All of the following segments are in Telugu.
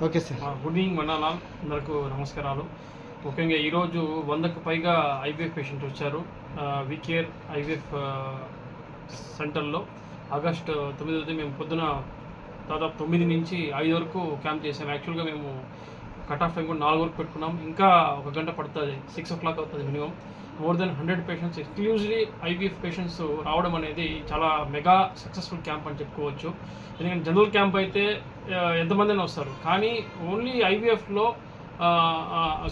Okay sir. గుడ్ ఈవినింగ్ మండలాల్ అందరికీ నమస్కారాలు. ముఖ్యంగా ఈరోజు 100కు పైగా ఐవీఎఫ్ పేషెంట్ వచ్చారు. వికేర్ ఐవీఎఫ్ సెంటర్లో ఆగస్టు 9 మేము పొద్దున దాదాపు 9 నుంచి 5 వరకు క్యాంప్ చేసాం. యాక్చువల్గా మేము కట్ ఆఫ్ టైం కూడా 4 వరకు పెట్టుకున్నాం. ఇంకా 1 గంట పడుతుంది, 6 o'clock అవుతుంది minimum. More than 100 patients exclusively IVF patients రావడం అనేది చాలా మెగా సక్సెస్ఫుల్ క్యాంప్ అని చెప్పుకోవచ్చు. ఎందుకంటే జనరల్ క్యాంప్ అయితే ఎంతమందిని వస్తారు, కానీ ఓన్లీ ఐవీఎఫ్లో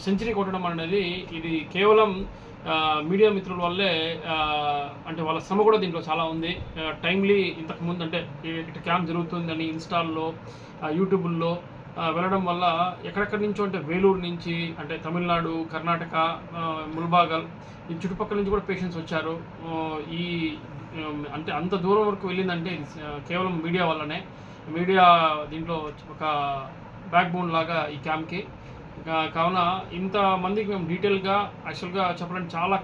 సెంచరీ కొట్టడం అనేది ఇది కేవలం మీడియా మిత్రుల వల్లే. అంటే వాళ్ళ శ్రమ కూడా దీంట్లో చాలా ఉంది. టైమ్లీ ఇంతకుముందు అంటే ఇటు క్యాంప్ జరుగుతుందని ఇన్స్టాల్లో యూట్యూబుల్లో వెళ్ళడం వల్ల ఎక్కడెక్కడి నుంచో అంటే వేలూరు నుంచి అంటే తమిళనాడు, కర్ణాటక, ముల్బాగల్ ఈ చుట్టుపక్కల నుంచి కూడా పేషెంట్స్ వచ్చారు. ఈ అంటే అంత దూరం వరకు వెళ్ళిందంటే కేవలం మీడియా వల్లనే. మీడియా దీంట్లో ఒక బ్యాక్ బోన్ లాగా ఈ క్యాంప్కి. కావున ఇంతమందికి మేము డీటెయిల్గా యాక్చువల్గా చెప్పాలంటే చాలా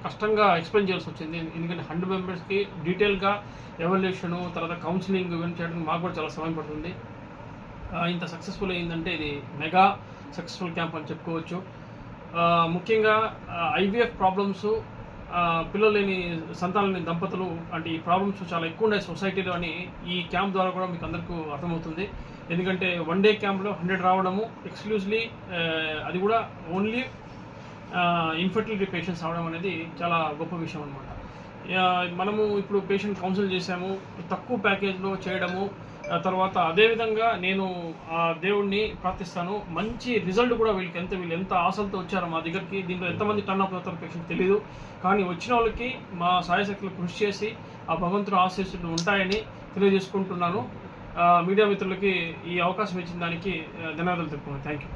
కష్టంగా ఎక్స్ప్లెయిన్ చేయాల్సి వచ్చింది. ఎందుకంటే 100 మెంబర్స్కి డీటెయిల్గా ఎవాల్యుయేషను తర్వాత కౌన్సిలింగ్ ఇవన్నీ చేయడానికి మాకు కూడా చాలా సమయం పడుతుంది. ఇంత సక్సెస్ఫుల్ అయిందంటే ఇది మెగా సక్సెస్ఫుల్ క్యాంప్ అని చెప్పుకోవచ్చు. ముఖ్యంగా ఐవీఎఫ్ ప్రాబ్లమ్స్, పిల్లలు లేని సంతానం లేని దంపతులు అంటే ఈ ప్రాబ్లమ్స్ చాలా ఎక్కువ ఉన్నాయి సొసైటీలో అని ఈ క్యాంప్ ద్వారా కూడా మీకు అందరికీ అర్థమవుతుంది. ఎందుకంటే 1 day క్యాంప్లో 100 రావడము ఎక్స్క్లూజివ్లీ, అది కూడా ఓన్లీ ఇన్ఫర్టిలిటీ పేషెంట్స్ రావడం అనేది చాలా గొప్ప విషయం అనమాట. మనము ఇప్పుడు పేషెంట్ కౌన్సిల్ చేసాము, తక్కువ ప్యాకేజ్లో చేయడము. తర్వాత అదేవిధంగా నేను దేవుడిని ప్రార్థిస్తాను, మంచి రిజల్ట్ కూడా వీళ్ళు ఎంత ఆశలతో వచ్చారో మా దగ్గరికి. దీంట్లో ఎంతమంది టర్న్ అప్ అవుతారో పేషెంట్ తెలియదు, కానీ వచ్చిన వాళ్ళకి మా సాయశక్తులు కృషి చేసి ఆ భగవంతుడు ఆశీస్సులు ఉంటాయని తెలియజేసుకుంటున్నాను. మీడియా మిత్రులకి ఈ అవకాశం ఇచ్చిన దానికి ధన్యవాదాలు తెలుపుతున్నాను. Thank you.